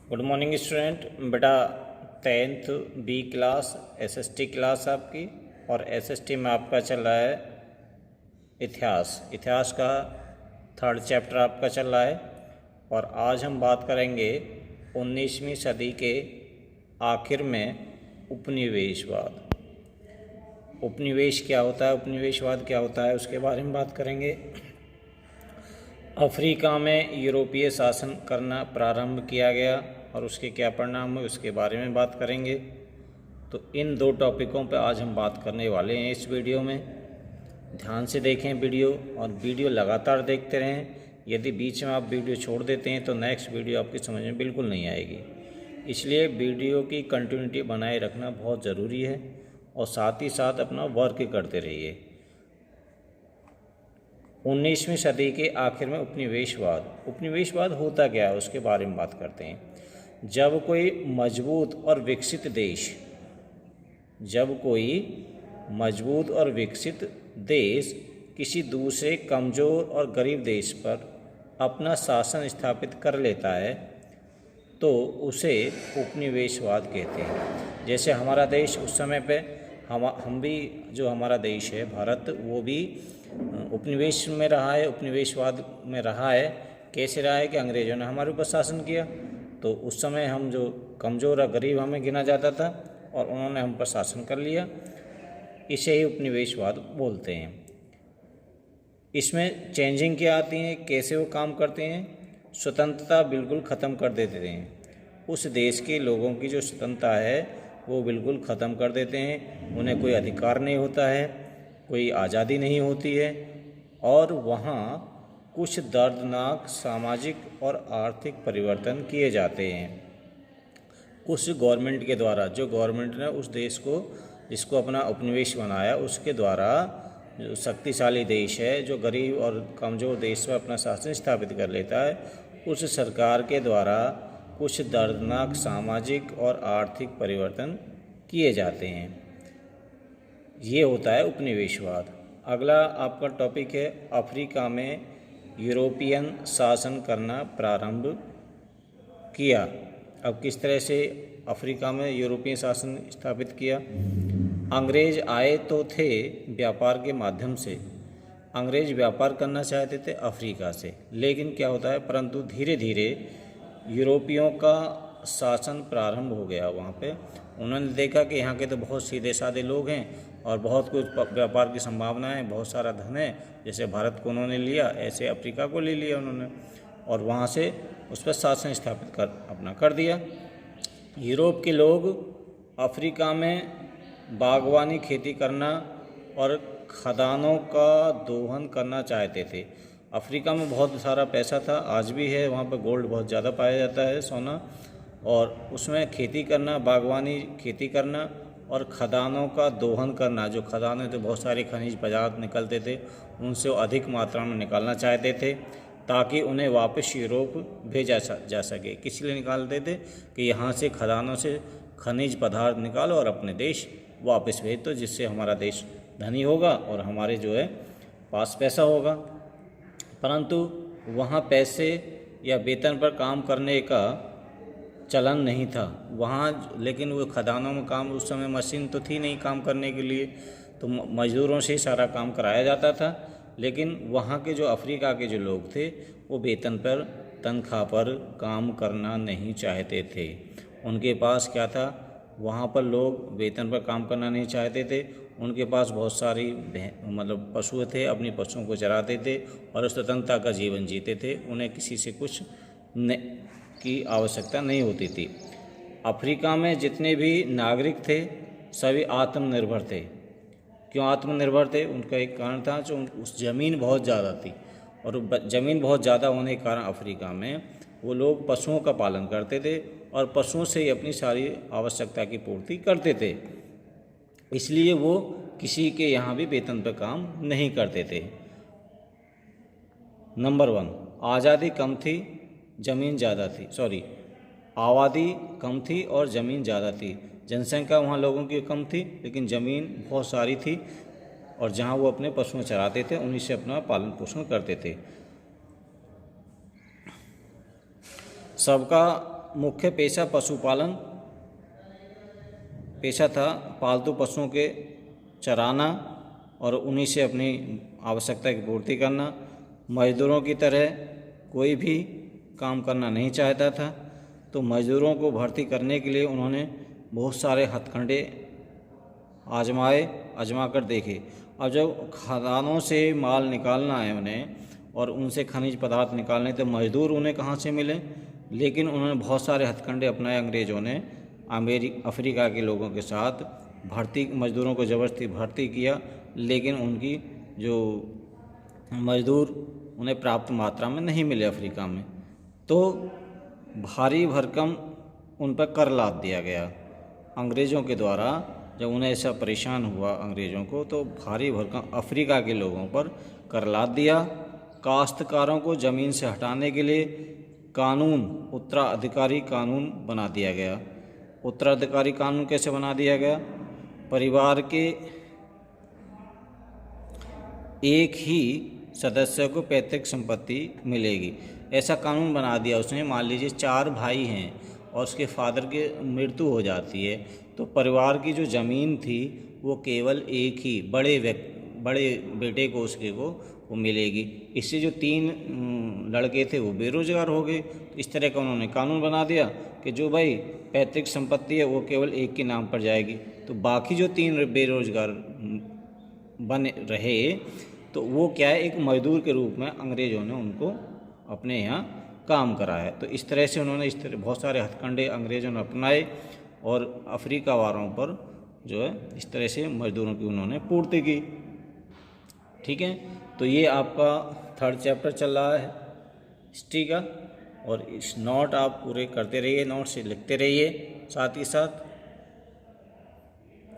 Good morning student. बेटा 10th B class SST class आपकी, और एसएसटी में आपका चल रहा है इतिहास का 3rd चैप्टर आपका चल रहा है। और आज हम बात करेंगे 19वीं सदी के आखिर में उपनिवेशवाद। उपनिवेश क्या होता है, उपनिवेशवाद क्या होता है, उसके बारे में बात करेंगे। अफ्रीका में यूरोपीय शासन करना प्रारंभ किया गया और उसके क्या परिणाम हुए उसके बारे में बात करेंगे। तो इन दो टॉपिकों पर आज हम बात करने वाले हैं इस वीडियो में। ध्यान से देखें वीडियो, और वीडियो लगातार देखते रहें। यदि बीच में आप वीडियो छोड़ देते हैं तो नेक्स्ट वीडियो आपकी समझ में बिल्कुल नहीं आएगी। इसलिए वीडियो की कंटिन्यूटी बनाए रखना बहुत ज़रूरी है, और साथ ही साथ अपना वर्क करते रहिए। 19वीं सदी के आखिर में उपनिवेशवाद होता क्या है उसके बारे में बात करते हैं। जब कोई मजबूत और विकसित देश किसी दूसरे कमज़ोर और गरीब देश पर अपना शासन स्थापित कर लेता है तो उसे उपनिवेशवाद कहते हैं। जैसे हमारा देश उस समय पे हम भी, जो हमारा देश है भारत, वो भी उपनिवेश में रहा है, उपनिवेशवाद में रहा है। कैसे रहा है कि अंग्रेज़ों ने हमारे ऊपर शासन किया, तो उस समय हम जो कमज़ोर और गरीब हमें गिना जाता था और उन्होंने हम पर शासन कर लिया। इसे ही उपनिवेशवाद बोलते हैं। इसमें चेंजिंग क्या आती है, कैसे वो काम करते हैं। स्वतंत्रता बिल्कुल ख़त्म कर देते हैं। उस देश के लोगों की जो स्वतंत्रता है वो बिल्कुल ख़त्म कर देते हैं। उन्हें कोई अधिकार नहीं होता है, कोई आज़ादी नहीं होती है, और वहाँ कुछ दर्दनाक सामाजिक और आर्थिक परिवर्तन किए जाते हैं उस गवर्नमेंट के द्वारा। जो गवर्नमेंट ने उस देश को, जिसको अपना उपनिवेश बनाया, उसके द्वारा जो शक्तिशाली देश है, जो गरीब और कमज़ोर देश पर अपना शासन स्थापित कर लेता है, उस सरकार के द्वारा कुछ दर्दनाक सामाजिक और आर्थिक परिवर्तन किए जाते हैं। ये होता है उपनिवेशवाद। अगला आपका टॉपिक है अफ्रीका में यूरोपियन शासन करना प्रारंभ किया। अब किस तरह से अफ्रीका में यूरोपियन शासन स्थापित किया। अंग्रेज आए तो थे व्यापार के माध्यम से। अंग्रेज व्यापार करना चाहते थे अफ्रीका से, लेकिन क्या होता है, परंतु धीरे धीरे यूरोपियों का शासन प्रारंभ हो गया वहाँ पे। उन्होंने देखा कि यहाँ के तो बहुत सीधे साधे लोग हैं और बहुत कुछ व्यापार की संभावना है, बहुत सारा धन है। जैसे भारत को उन्होंने लिया, ऐसे अफ्रीका को ले लिया उन्होंने, और वहाँ से उस पर शासन स्थापित कर दिया। यूरोप के लोग अफ्रीका में बागवानी, खेती करना और खदानों का दोहन करना चाहते थे। अफ्रीका में बहुत सारा पैसा था, आज भी है। वहाँ पर गोल्ड बहुत ज़्यादा पाया जाता है, सोना, और उसमें खेती करना, बागवानी, खेती करना और खदानों का दोहन करना। जो खदानें तो बहुत सारे खनिज पदार्थ निकलते थे, उनसे अधिक मात्रा में निकालना चाहते थे ताकि उन्हें वापस यूरोप भेजा जा सके। किस लिए निकालते थे कि यहाँ से खदानों से खनिज पदार्थ निकालो और अपने देश वापस भेज दो, जिससे हमारा देश धनी होगा और हमारे जो है पास पैसा होगा। परंतु वहाँ पैसे या वेतन पर काम करने का चलन नहीं था वहाँ, लेकिन वो खदानों में काम, उस समय मशीन तो थी नहीं काम करने के लिए, तो मज़दूरों से ही सारा काम कराया जाता था। लेकिन वहाँ के जो अफ्रीका के जो लोग थे वो वेतन पर, तनख्वाह पर काम करना नहीं चाहते थे। उनके पास क्या था, वहाँ पर लोग वेतन पर काम करना नहीं चाहते थे। उनके पास बहुत सारी पशु थे, अपनी पशुओं को चराते थे और स्वतंत्रता का जीवन जीते थे। उन्हें किसी से कुछ की आवश्यकता नहीं होती थी। अफ्रीका में जितने भी नागरिक थे सभी आत्मनिर्भर थे। क्यों आत्मनिर्भर थे? उनका एक कारण था, जो उस ज़मीन बहुत ज़्यादा थी, और ज़मीन बहुत ज़्यादा होने के कारण अफ्रीका में वो लोग पशुओं का पालन करते थे और पशुओं से ही अपनी सारी आवश्यकता की पूर्ति करते थे। इसलिए वो किसी के यहाँ भी वेतन पर काम नहीं करते थे। नंबर 1, आज़ादी कम थी, ज़मीन ज़्यादा थी। आबादी कम थी और ज़मीन ज़्यादा थी। जनसंख्या वहाँ लोगों की कम थी, लेकिन ज़मीन बहुत सारी थी, और जहाँ वो अपने पशुओं चराते थे उन्हीं से अपना पालन पोषण करते थे। सबका मुख्य पेशा पशुपालन पेशा था, पालतू पशुओं के चराना और उन्हीं से अपनी आवश्यकता की पूर्ति करना। मजदूरों की तरह कोई भी काम करना नहीं चाहता था, तो मजदूरों को भर्ती करने के लिए उन्होंने बहुत सारे हथकंडे आजमा कर देखे। अब जब खदानों से माल निकालना है उन्हें और उनसे खनिज पदार्थ निकालने, तो मजदूर उन्हें कहाँ से मिले, लेकिन उन्होंने बहुत सारे हथकंडे अपनाए अंग्रेज़ों ने अफ्रीका के लोगों के साथ। मजदूरों को ज़बरदस्ती भर्ती किया, लेकिन उनकी जो मजदूर उन्हें प्राप्त मात्रा में नहीं मिले अफ्रीका में, तो भारी भरकम उन पर कर लाद दिया गया अंग्रेज़ों के द्वारा। जब उन्हें ऐसा परेशान हुआ अंग्रेज़ों को, तो भारी भरकम अफ्रीका के लोगों पर कर लाद दिया। काश्तकारों को ज़मीन से हटाने के लिए कानून, उत्तराधिकारी कानून बना दिया गया। उत्तराधिकारी कानून कैसे बना दिया गया? परिवार के एक ही सदस्य को पैतृक संपत्ति मिलेगी, ऐसा कानून बना दिया उसने। मान लीजिए 4 भाई हैं और उसके फादर की मृत्यु हो जाती है, तो परिवार की जो ज़मीन थी वो केवल एक ही बड़े बेटे को उसके को वो मिलेगी। इससे जो 3 लड़के थे वो बेरोजगार हो गए। इस तरह का उन्होंने कानून बना दिया कि जो भाई पैतृक संपत्ति है वो केवल एक के नाम पर जाएगी, तो बाकी जो 3 बेरोजगार बने रहे, तो वो क्या है, एक मजदूर के रूप में अंग्रेज़ों ने उनको अपने यहाँ काम करा है। तो इस तरह से उन्होंने बहुत सारे हथकंडे अंग्रेज़ों ने अपनाए और अफ्रीका वालों पर जो है इस तरह से मजदूरों की उन्होंने पूर्ति की। ठीक है, तो ये आपका 3rd चैप्टर चल रहा है हिस्ट्री का, और इस नोट आप पूरे करते रहिए, नोट से लिखते रहिए साथ ही साथ।